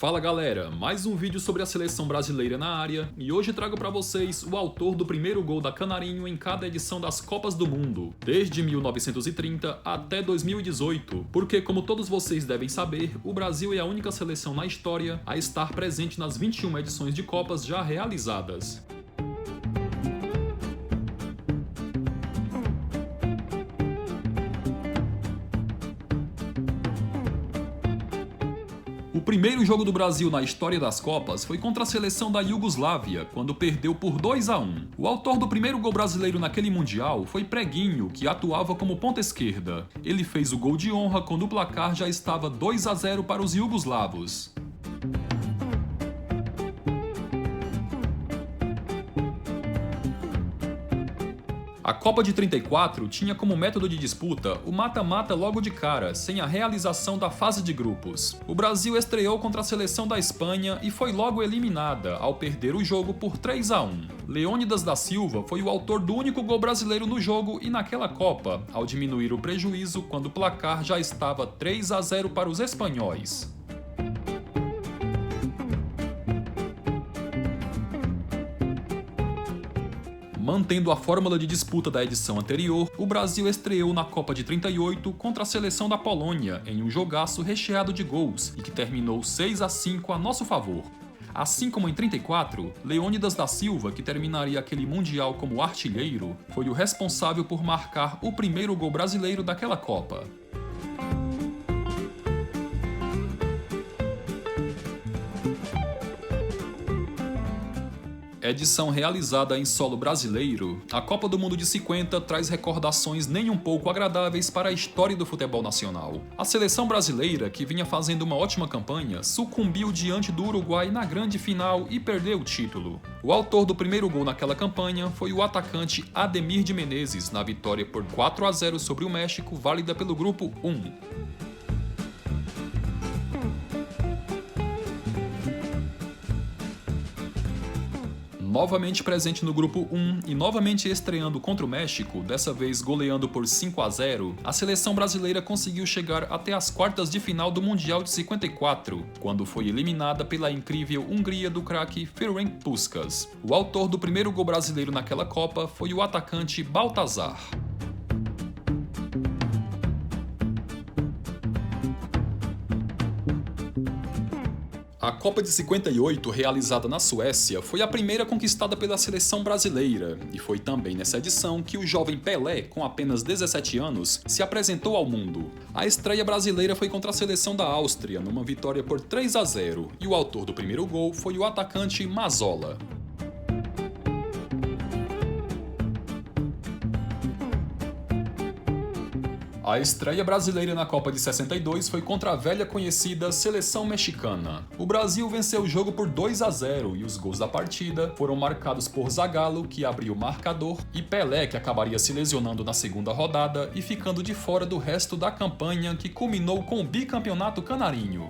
Fala galera, mais um vídeo sobre a seleção brasileira na área e hoje trago para vocês o autor do primeiro gol da Canarinho em cada edição das Copas do Mundo, desde 1930 até 2018, porque como todos vocês devem saber, o Brasil é a única seleção na história a estar presente nas 21 edições de Copas já realizadas. O primeiro jogo do Brasil na história das Copas foi contra a seleção da Iugoslávia, quando perdeu por 2-1. O autor do primeiro gol brasileiro naquele Mundial foi Preguinho, que atuava como ponta esquerda. Ele fez o gol de honra quando o placar já estava 2-0 para os iugoslavos. A Copa de 34 tinha como método de disputa o mata-mata logo de cara, sem a realização da fase de grupos. O Brasil estreou contra a seleção da Espanha e foi logo eliminada, ao perder o jogo por 3-1. Leônidas da Silva foi o autor do único gol brasileiro no jogo e naquela Copa, ao diminuir o prejuízo quando o placar já estava 3-0 para os espanhóis. Mantendo a fórmula de disputa da edição anterior, o Brasil estreou na Copa de 38 contra a seleção da Polônia, em um jogaço recheado de gols e que terminou 6-5 a nosso favor. Assim como em 34, Leônidas da Silva, que terminaria aquele Mundial como artilheiro, foi o responsável por marcar o primeiro gol brasileiro daquela Copa. Edição realizada em solo brasileiro, a Copa do Mundo de 50 traz recordações nem um pouco agradáveis para a história do futebol nacional. A seleção brasileira, que vinha fazendo uma ótima campanha, sucumbiu diante do Uruguai na grande final e perdeu o título. O autor do primeiro gol naquela campanha foi o atacante Ademir de Menezes, na vitória por 4-0 sobre o México, válida pelo Grupo 1. Novamente presente no Grupo 1 e novamente estreando contra o México, dessa vez goleando por 5-0, a seleção brasileira conseguiu chegar até as quartas de final do Mundial de 54, quando foi eliminada pela incrível Hungria do craque Ferenc Puskás. O autor do primeiro gol brasileiro naquela Copa foi o atacante Baltazar. A Copa de 58, realizada na Suécia, foi a primeira conquistada pela seleção brasileira, e foi também nessa edição que o jovem Pelé, com apenas 17 anos, se apresentou ao mundo. A estreia brasileira foi contra a seleção da Áustria, numa vitória por 3-0, e o autor do primeiro gol foi o atacante Mazzola. A estreia brasileira na Copa de 62 foi contra a velha conhecida seleção mexicana. O Brasil venceu o jogo por 2-0 e os gols da partida foram marcados por Zagallo, que abriu o marcador, e Pelé, que acabaria se lesionando na segunda rodada e ficando de fora do resto da campanha, que culminou com o bicampeonato canarinho.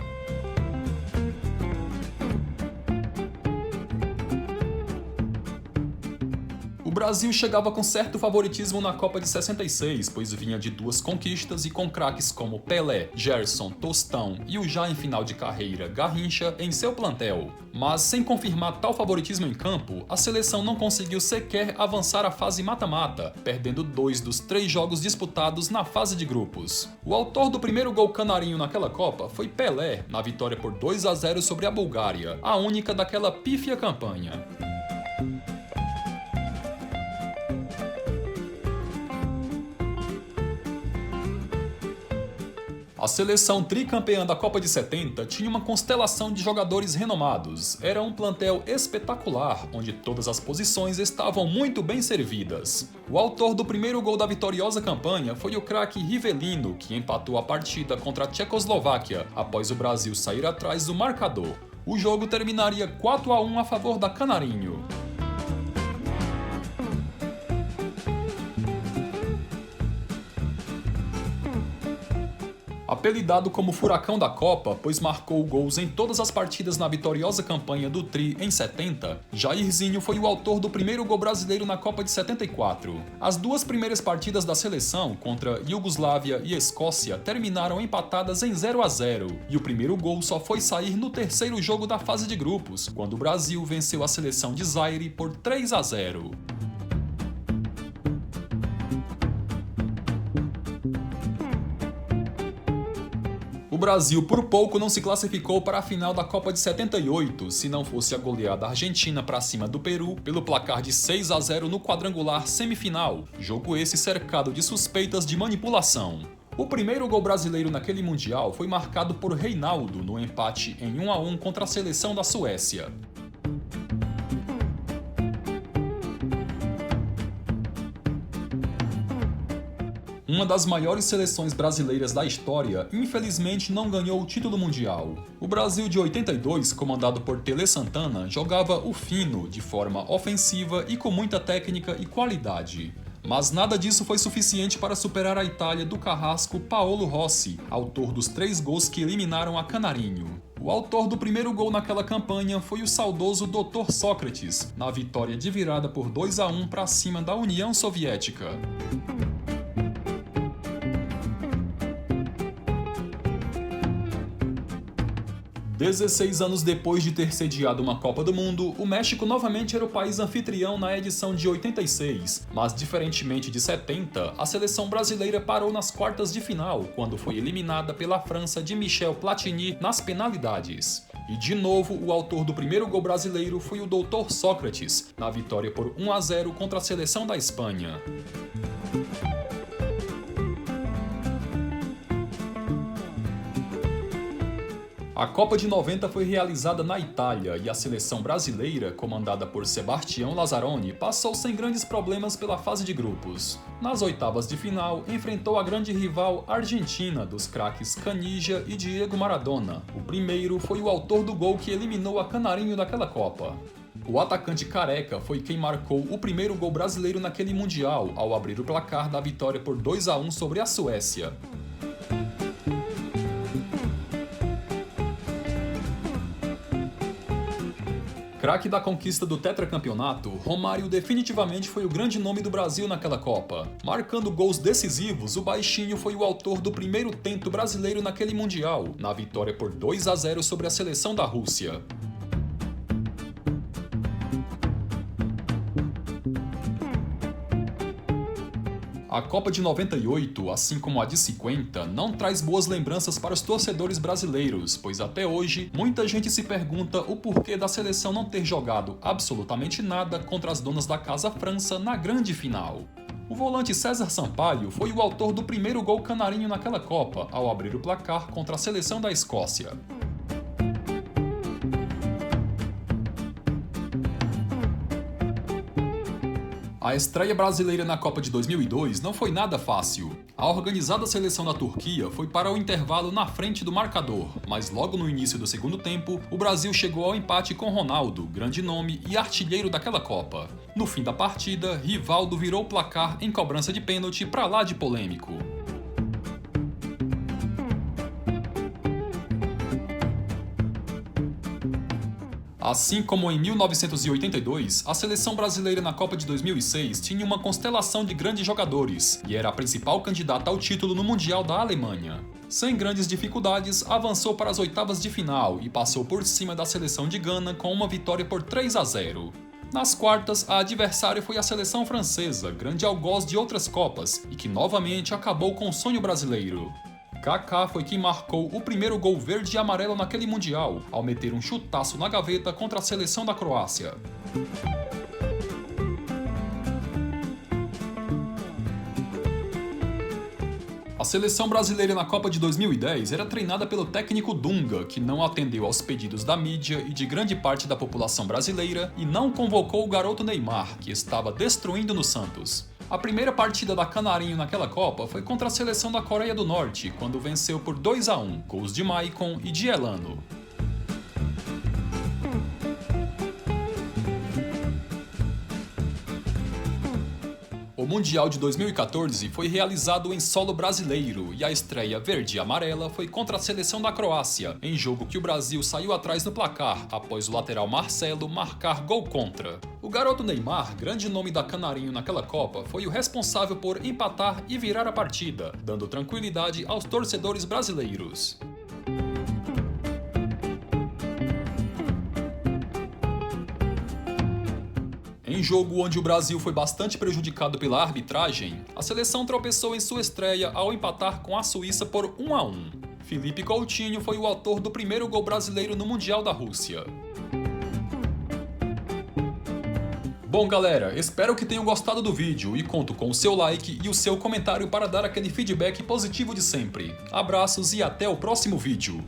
O Brasil chegava com certo favoritismo na Copa de 66, pois vinha de duas conquistas e com craques como Pelé, Gerson, Tostão e o já em final de carreira Garrincha em seu plantel. Mas sem confirmar tal favoritismo em campo, a seleção não conseguiu sequer avançar à fase mata-mata, perdendo 2 dos 3 jogos disputados na fase de grupos. O autor do primeiro gol canarinho naquela Copa foi Pelé, na vitória por 2-0 sobre a Bulgária, a única daquela pífia campanha. A seleção tricampeã da Copa de 70 tinha uma constelação de jogadores renomados. Era um plantel espetacular, onde todas as posições estavam muito bem servidas. O autor do primeiro gol da vitoriosa campanha foi o craque Rivelino, que empatou a partida contra a Tchecoslováquia, após o Brasil sair atrás do marcador. O jogo terminaria 4-1 a favor da Canarinho. A Apelidado como Furacão da Copa, pois marcou gols em todas as partidas na vitoriosa campanha do Tri em 70, Jairzinho foi o autor do primeiro gol brasileiro na Copa de 74. As duas primeiras partidas da seleção, contra Iugoslávia e Escócia, terminaram empatadas em 0-0, e o primeiro gol só foi sair no terceiro jogo da fase de grupos, quando o Brasil venceu a seleção de Zaire por 3-0. O Brasil por pouco não se classificou para a final da Copa de 78, se não fosse a goleada argentina para cima do Peru pelo placar de 6-0 no quadrangular semifinal, jogo esse cercado de suspeitas de manipulação. O primeiro gol brasileiro naquele Mundial foi marcado por Reinaldo no empate em 1-1 contra a seleção da Suécia. Uma das maiores seleções brasileiras da história, infelizmente não ganhou o título mundial. O Brasil de 82, comandado por Tele Santana, jogava o fino, de forma ofensiva e com muita técnica e qualidade. Mas nada disso foi suficiente para superar a Itália do carrasco Paolo Rossi, autor dos 3 gols que eliminaram a Canarinho. O autor do primeiro gol naquela campanha foi o saudoso Dr. Sócrates, na vitória de virada por 2-1 para cima da União Soviética. 16 anos depois de ter sediado uma Copa do Mundo, o México novamente era o país anfitrião na edição de 86, mas diferentemente de 70, a seleção brasileira parou nas quartas de final, quando foi eliminada pela França de Michel Platini nas penalidades. E de novo, o autor do primeiro gol brasileiro foi o Dr. Sócrates, na vitória por 1-0 contra a seleção da Espanha. A Copa de 90 foi realizada na Itália e a seleção brasileira, comandada por Sebastião Lazzaroni, passou sem grandes problemas pela fase de grupos. Nas oitavas de final, enfrentou a grande rival Argentina dos craques Canija e Diego Maradona. O primeiro foi o autor do gol que eliminou a Canarinho daquela Copa. O atacante Careca foi quem marcou o primeiro gol brasileiro naquele Mundial, ao abrir o placar da vitória por 2-1 sobre a Suécia. Craque da conquista do tetracampeonato, Romário definitivamente foi o grande nome do Brasil naquela Copa. Marcando gols decisivos, o baixinho foi o autor do primeiro tento brasileiro naquele Mundial, na vitória por 2-0 sobre a seleção da Rússia. A Copa de 98, assim como a de 50, não traz boas lembranças para os torcedores brasileiros, pois até hoje muita gente se pergunta o porquê da seleção não ter jogado absolutamente nada contra as donas da casa França na grande final. O volante César Sampaio foi o autor do primeiro gol canarinho naquela Copa, ao abrir o placar contra a seleção da Escócia. A estreia brasileira na Copa de 2002 não foi nada fácil. A organizada seleção da Turquia foi para o intervalo na frente do marcador, mas logo no início do segundo tempo, o Brasil chegou ao empate com Ronaldo, grande nome e artilheiro daquela Copa. No fim da partida, Rivaldo virou o placar em cobrança de pênalti pra lá de polêmico. Assim como em 1982, a seleção brasileira na Copa de 2006 tinha uma constelação de grandes jogadores e era a principal candidata ao título no Mundial da Alemanha. Sem grandes dificuldades, avançou para as oitavas de final e passou por cima da seleção de Gana com uma vitória por 3-0. Nas quartas, a adversária foi a seleção francesa, grande algoz de outras Copas, e que novamente acabou com o sonho brasileiro. Kaká foi quem marcou o primeiro gol verde e amarelo naquele Mundial, ao meter um chutaço na gaveta contra a seleção da Croácia. A seleção brasileira na Copa de 2010 era treinada pelo técnico Dunga, que não atendeu aos pedidos da mídia e de grande parte da população brasileira e não convocou o garoto Neymar, que estava destruindo no Santos. A primeira partida da Canarinho naquela Copa foi contra a seleção da Coreia do Norte, quando venceu por 2-1, gols de Maicon e de Elano. O Mundial de 2014 foi realizado em solo brasileiro e a estreia verde e amarela foi contra a seleção da Croácia, em jogo que o Brasil saiu atrás no placar após o lateral Marcelo marcar gol contra. O garoto Neymar, grande nome da Canarinho naquela Copa, foi o responsável por empatar e virar a partida, dando tranquilidade aos torcedores brasileiros. Em jogo onde o Brasil foi bastante prejudicado pela arbitragem, a seleção tropeçou em sua estreia ao empatar com a Suíça por 1-1. Felipe Coutinho foi o autor do primeiro gol brasileiro no Mundial da Rússia. Bom galera, espero que tenham gostado do vídeo e conto com o seu like e o seu comentário para dar aquele feedback positivo de sempre. Abraços e até o próximo vídeo.